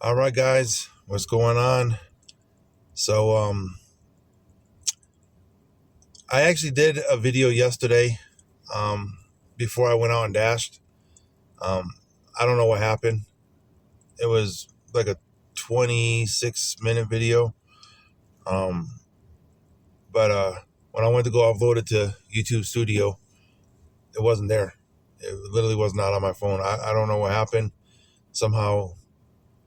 All right, guys, what's going on? So, I actually did a video yesterday, um, before I went out and dashed. Um, I don't know what happened. It was like a 26-minute video. Um, but when I went to go upload it to YouTube Studio, it wasn't there. It literally was not on my phone. I don't know what happened. Somehow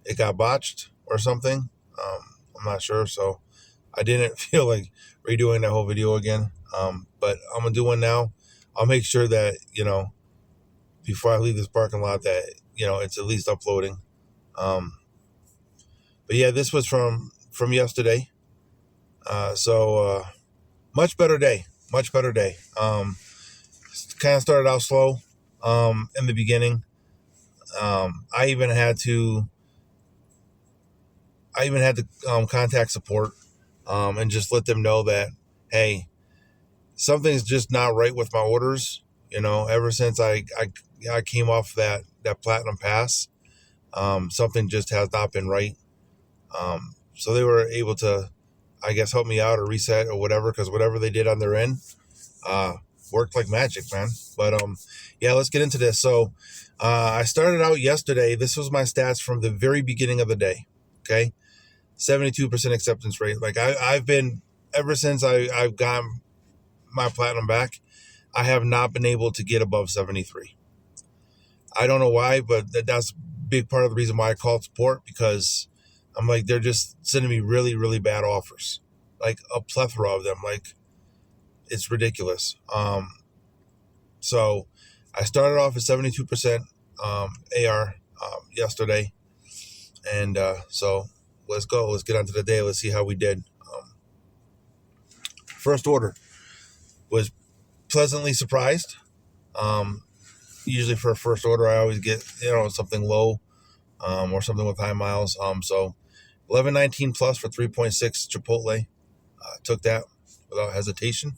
it got botched or something. I'm not sure. So I didn't feel like redoing that whole video again. But I'm gonna do one now. I'll make sure that before I leave this parking lot that it's at least uploading. Um, but yeah, this was from yesterday. So much better day. Much better day. Kind of started out slow in the beginning. I even had to contact support and just let them know that, hey, something's just not right with my orders. Ever since I came off that platinum pass, something just has not been right. So they were able to, I guess, help me out or reset or whatever, because whatever they did on their end uh, worked like magic, man. But yeah, let's get into this. So I started out yesterday. This was my stats from the very beginning of the day. Okay, 72% acceptance rate. Like I've been ever since I've gotten my platinum back. I have not been able to get above 73. I don't know why, but that's a big part of the reason why I called support, because I'm like, they're just sending me really, really bad offers, like a plethora of them. Like, it's ridiculous. So I started off at 72% AR yesterday. And so let's go. Let's get on to the day. Let's see how we did. First order was pleasantly surprised. Um, Usually for a first order, I always get something low or something with high miles. So 1119 plus for 3.6 Chipotle. Took that without hesitation.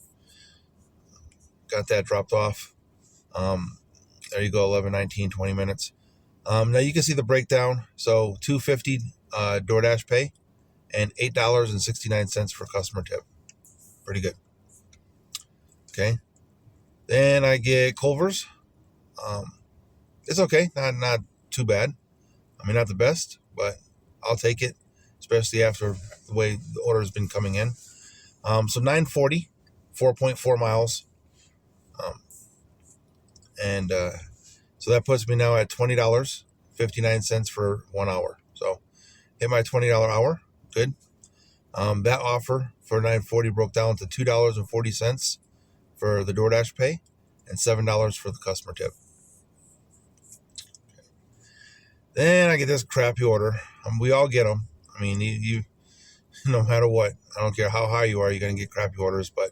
Got that dropped off. There you go, 1119, 20 minutes. Now you can see the breakdown. So 250 DoorDash pay and $8.69 for customer tip. Pretty good. Okay. Then I get Culver's. It's okay. Not too bad. I mean, not the best, but I'll take it, especially after the way the order has been coming in. So 940, 4.4 miles. And so that puts me now at $20.59 for 1 hour. So hit my $20 hour. Good. That offer for 940 broke down to $2.40 for the DoorDash pay and $7 for the customer tip. Then I get this crappy order. We all get them. I mean, you no matter what, I don't care how high you are, you're going to get crappy orders. But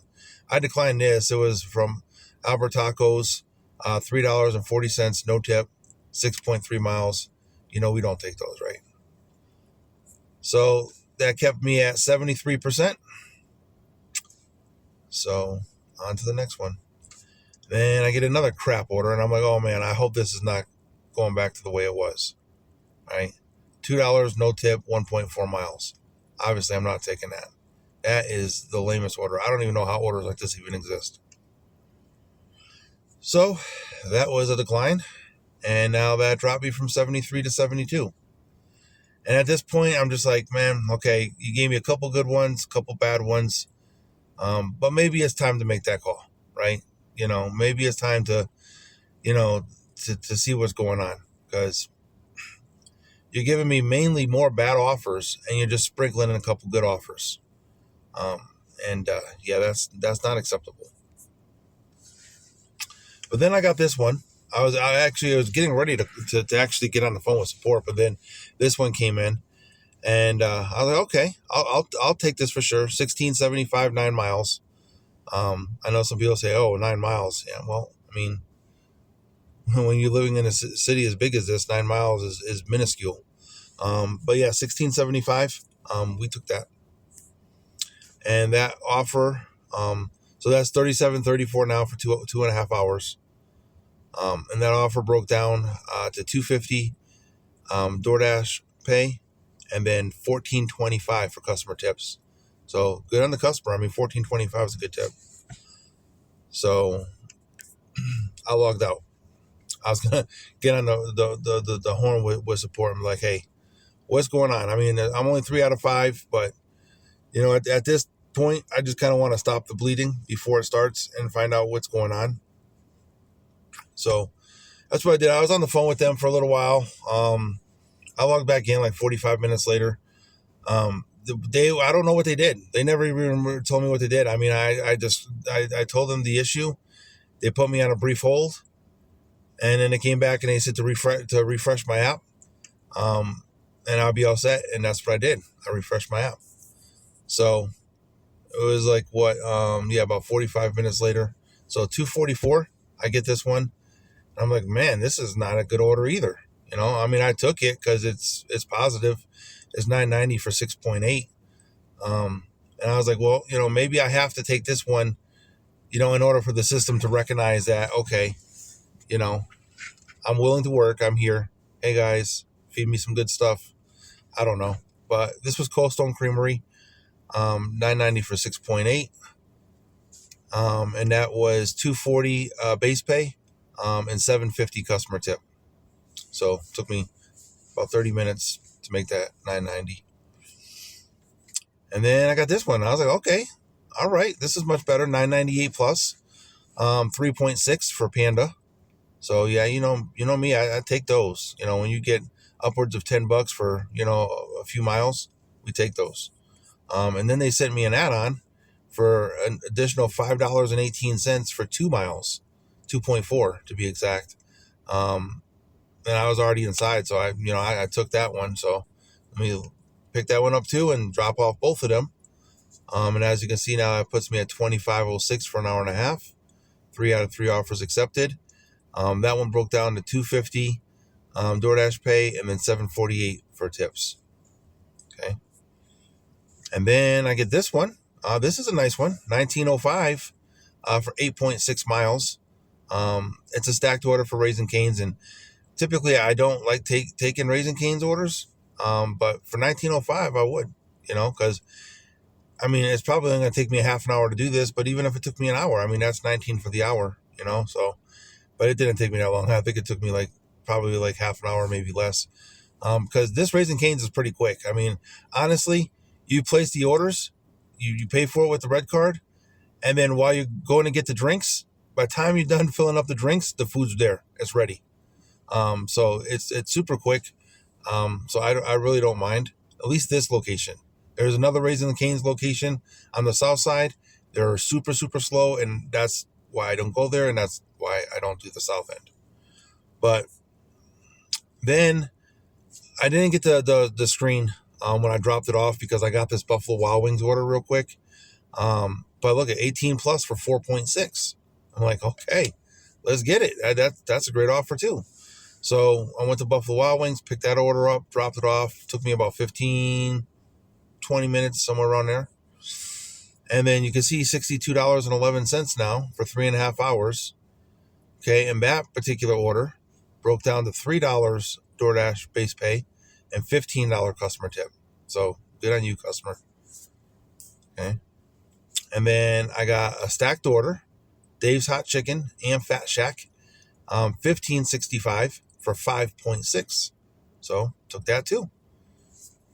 I declined this. It was from Albert Tacos, $3.40, no tip, 6.3 miles. We don't take those, right? So that kept me at 73%. So on to the next one. Then I get another crap order, and I'm like, oh man, I hope this is not going back to the way it was. Right? $2, no tip, 1.4 miles. Obviously, I'm not taking that. That is the lamest order. I don't even know how orders like this even exist. So that was a decline. And now that dropped me from 73 to 72. And at this point, I'm just like, man, okay, you gave me a couple good ones, a couple bad ones. But maybe it's time to make that call, right? Maybe it's time to see what's going on, because you're giving me mainly more bad offers and you're just sprinkling in a couple good offers. Yeah, that's not acceptable. But then I got this one. I was getting ready to actually get on the phone with support, but then this one came in, and I was like, okay, I'll take this for sure. 1675, 9 miles. I know some people say, oh, 9 miles. Yeah, well, I mean, when you're living in a city as big as this, 9 miles is minuscule. But yeah, 1675. We took that, and that offer. So that's 37.34 now for 2.5 hours. And that offer broke down to $250 DoorDash pay and then $14.25 for customer tips. So good on the customer. I mean, $14.25 is a good tip. So I logged out. I was gonna get on the horn with support. I'm like, hey, what's going on? I mean, I'm only 3 out of 5, but at this point, I just kind of want to stop the bleeding before it starts and find out what's going on. So that's what I did. I was on the phone with them for a little while. I logged back in like 45 minutes later. I don't know what they did. They never even told me what they did. I mean, I told them the issue. They put me on a brief hold, and then they came back and they said to refresh my app, and I'll be all set. And that's what I did. I refreshed my app. So it was like about 45 minutes later. So 2:44, I get this one. I'm like, man, this is not a good order either. I mean, I took it because it's positive. It's $9.90 for 6.8. And I was like, well, maybe I have to take this one, in order for the system to recognize that, okay, I'm willing to work. I'm here. Hey guys, feed me some good stuff. I don't know. But this was Cold Stone Creamery, $9.90 for 6.8. And that was $2.40 base pay, and $7.50 customer tip. So it took me about 30 minutes to make that $9.90. And then I got this one. I was like, okay, all right, this is much better. $9.98 plus, 3.6 for Panda. So yeah, you know me, I take those. When you get upwards of $10 for a few miles, we take those. And then they sent me an add-on for an additional $5.18 for 2 miles, 2.4 to be exact. And I was already inside, so I took that one. So let me pick that one up too and drop off both of them. And as you can see now, it puts me at $25.06 for an hour and a half. 3 out of 3 offers accepted. That one broke down to $2.50 DoorDash pay, and then $7.48 for tips. Okay. And then I get this one. This is a nice one, $19.05 for 8.6 miles. It's a stacked order for Raising Cane's, and typically I don't like taking Raising Cane's orders, but for $19.05 I would, because I mean, it's probably going to take me a half an hour to do this, but even if it took me an hour, I mean, that's $19 for the hour, so, but it didn't take me that long. I think it took me probably half an hour, maybe less, because this Raising Cane's is pretty quick. I mean, honestly, you place the orders, you pay for it with the red card, and then while you're going to get the drinks, by the time you're done filling up the drinks, the food's there. It's ready. So it's super quick. So I really don't mind, at least this location. There's another Raising Cane's location on the south side. They're super, super slow, and that's why I don't go there, and that's why I don't do the south end. But then I didn't get the screen when I dropped it off because I got this Buffalo Wild Wings order real quick. But look at 18 plus for 4.6. I'm like, okay, let's get it. That's a great offer too. So I went to Buffalo Wild Wings, picked that order up, dropped it off. Took me about 15, 20 minutes, somewhere around there. And then you can see $62.11 now for 3.5 hours. Okay, and that particular order broke down to $3 DoorDash base pay and $15 customer tip. So good on you, customer. Okay. And then I got a stacked order, Dave's Hot Chicken and Fat Shack, $15.65 for 5.6. So took that too.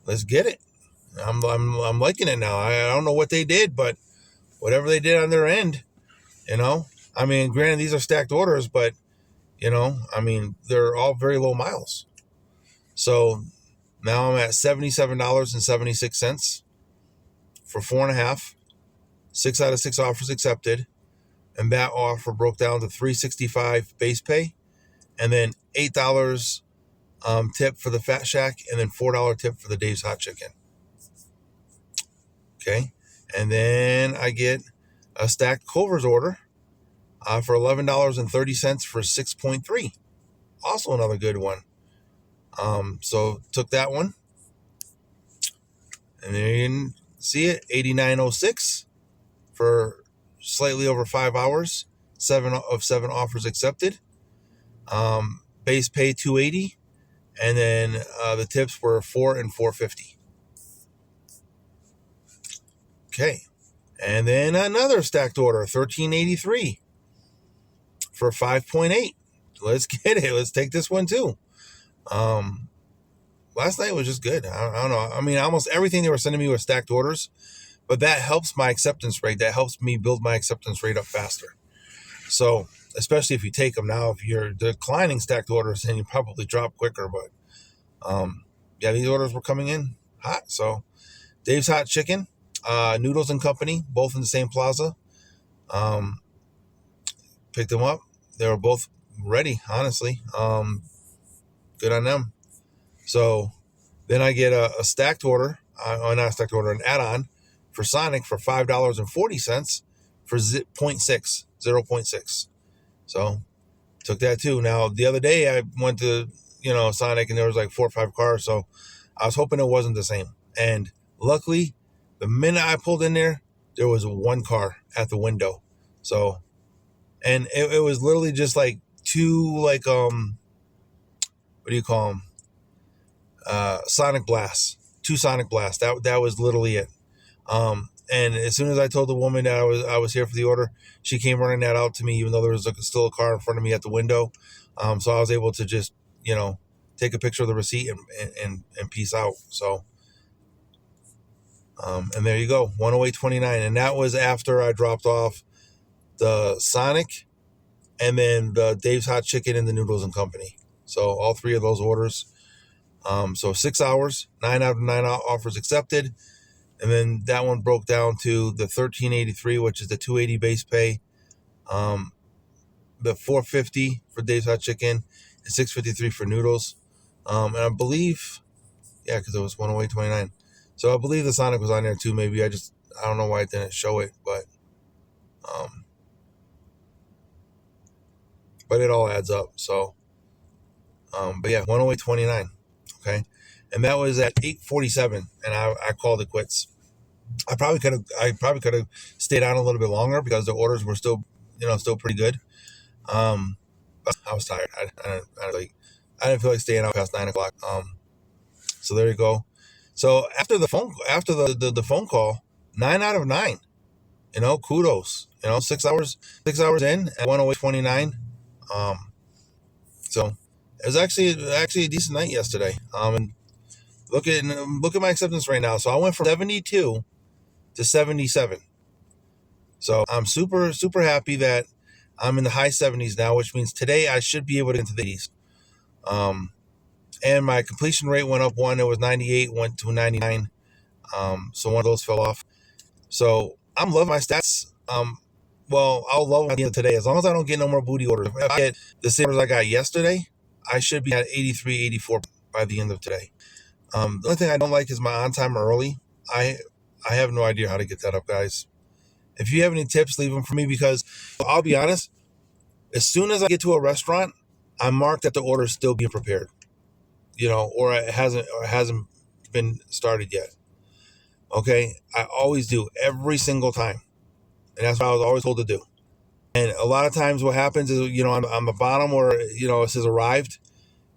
Let's get it. I'm liking it now. I don't know what they did, but whatever they did on their end, I mean, granted, these are stacked orders, but I mean, they're all very low miles. So now I'm at $77.76 for 4.5. 6 out of 6 offers accepted, and that offer broke down to $3.65 base pay, and then $8 tip for the Fat Shack, and then $4 tip for the Dave's Hot Chicken. Okay, and then I get a stacked Culver's order for $11.30 for 6.3. Also another good one. So took that one, and then you can see it, $89.06 for slightly over 5 hours. 7 of 7 offers accepted. Base pay $2.80, and then the tips were $4 and $4.50. Okay, and then another stacked order, $13.83 for 5.8. Let's get it. Let's take this one too. Last night was just good. I don't know. I mean, almost everything they were sending me was stacked orders, but that helps my acceptance rate. That helps me build my acceptance rate up faster. So, especially if you take them now, if you're declining stacked orders, then you probably drop quicker. But yeah, these orders were coming in hot. So, Dave's Hot Chicken, Noodles and Company, both in the same plaza. Picked them up. They were both ready, honestly. Good on them. So then I get a stacked order, not a stacked order, an add-on for Sonic for $5.40 for 0.6. So took that too. Now, the other day I went to, Sonic, and there was like 4 or 5 cars. So I was hoping it wasn't the same. And luckily, the minute I pulled in there was 1 car at the window. So, and it was literally just like 2, like, what do you call them? Sonic Blasts, 2 Sonic Blasts. That was literally it. And as soon as I told the woman that I was here for the order, she came running that out to me, even though there was still a car in front of me at the window. So I was able to just, take a picture of the receipt and peace out. So, and there you go, 108.29. And that was after I dropped off the Sonic and then the Dave's Hot Chicken and the Noodles and Company. So all 3 of those orders. So 6 hours, 9 out of 9 offers accepted. And then that one broke down to the $13.83, which is the $2.80 base pay, the $4.50 for Dave's Hot Chicken, and $6.53 for noodles. And I believe, because it was 108.29. So I believe the Sonic was on there too. Maybe I don't know why it didn't show it, but it all adds up. So, but yeah, 108.29. Okay. And that was at 8:47, and I called it quits. I probably could have stayed on a little bit longer because the orders were still pretty good. But I was tired. I didn't feel like staying out past 9 o'clock. So there you go. So after the phone call, 9 out of 9. Kudos. 6 hours in at 108.29. So it was actually a decent night yesterday. And look at my acceptance right now. So I went from 72 to 77. So I'm super, super happy that I'm in the high 70s now, which means today I should be able to get into the 80s. And my completion rate went up 1. It was 98, went to 99. So one of those fell off. So I'm loving my stats. Well, I'll love them at the end of today. As long as I don't get no more booty orders. If I get the same as I got yesterday, I should be at 83, 84 by the end of today. The only thing I don't like is my on time early. I have no idea how to get that up, guys. If you have any tips, leave them for me, because I'll be honest, as soon as I get to a restaurant, I'm marked that the order is still being prepared, or it hasn't been started yet. Okay, I always do, every single time, and that's what I was always told to do. And a lot of times, what happens is, on the bottom where it says arrived,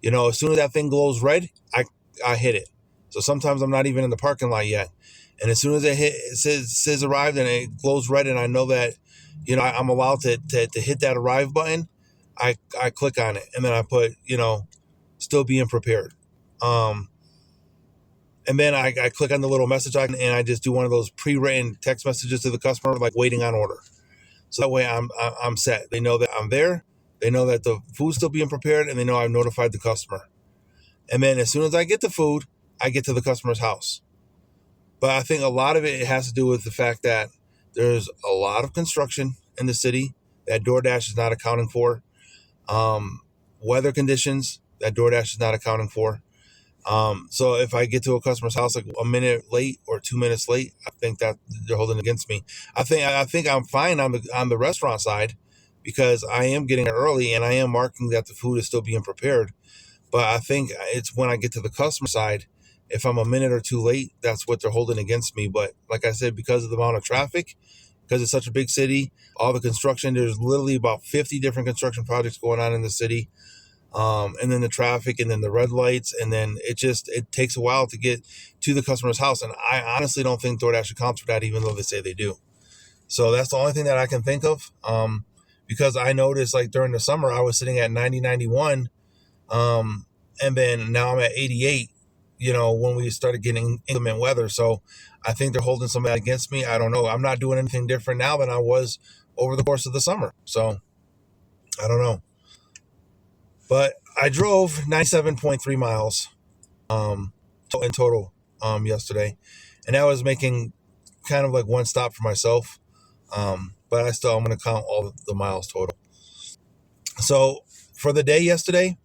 as soon as that thing glows red, I hit it. So sometimes I'm not even in the parking lot yet. And as soon as it says arrived and it glows red, and I know that, I'm allowed to hit that arrive button, I click on it, and then I put, still being prepared. And then I click on the little message icon, and I just do one of those pre-written text messages to the customer, like waiting on order. So that way I'm set. They know that I'm there. They know that the food's still being prepared, and they know I've notified the customer. And then as soon as I get the food, I get to the customer's house. But I think a lot of it has to do with the fact that there's a lot of construction in the city that DoorDash is not accounting for. Weather conditions that DoorDash is not accounting for. So if I get to a customer's house like a minute late or 2 minutes late, I think that they're holding against me. I think I'm fine on the restaurant side, because I am getting it early and I am marking that the food is still being prepared. But I think it's when I get to the customer side, if I'm a minute or 2 late, that's what they're holding against me. But like I said, because of the amount of traffic, because it's such a big city, all the construction, there's literally about 50 different construction projects going on in the city. and then the traffic, and then the red lights, and then it takes a while to get to the customer's house. And I honestly don't think DoorDash accounts for that, even though they say they do. So that's the only thing that I can think of. Because I noticed, like, during the summer, I was sitting at 90, 91, and then now I'm at 88, when we started getting inclement weather. So I think they're holding some of that against me. I don't know. I'm not doing anything different now than I was over the course of the summer. So I don't know. But I drove 97.3 miles in total yesterday. And I was making kind of like one stop for myself. But I'm going to count all the miles total. So for the day yesterday,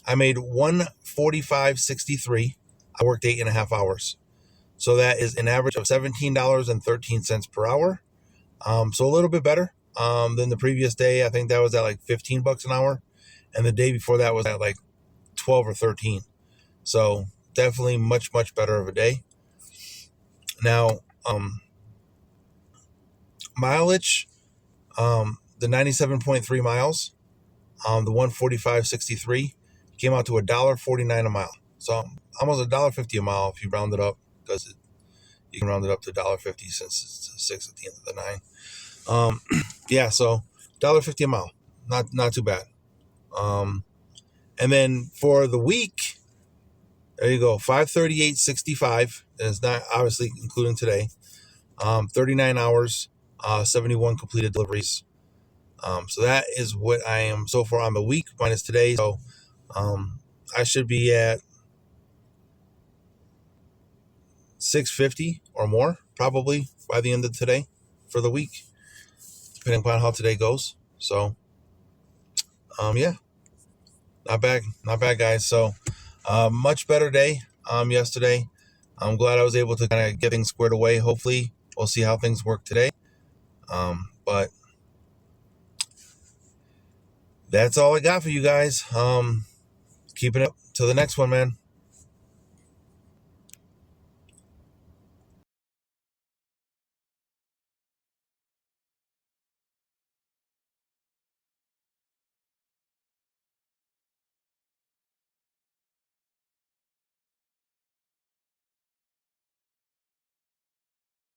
I made 145.63. I worked 8.5 hours. So that is an average of $17.13 per hour. So a little bit better than the previous day. I think that was at like $15 an hour. And the day before that was at like 12 or 13. So definitely much, much better of a day. Now, mileage, the 97.3 miles, the 145.63 came out to $1.49 a mile. So almost $1.50 a mile if you round it up, because you can round it up to $1.50 since it's 6 at the end of the 9. Yeah, so $1.50 a mile, not too bad. And then for the week, there you go, 538.65. And it's not obviously including today. 39 hours, 71 completed deliveries. So that is what I am so far on the week minus today. So I should be at 650 or more probably by the end of today for the week, depending upon how today goes. So yeah, not bad, guys. So much better day yesterday. I'm glad I was able to kind of get things squared away. Hopefully we'll see how things work today. But that's all I got for you guys. Keeping it up to the next one, man.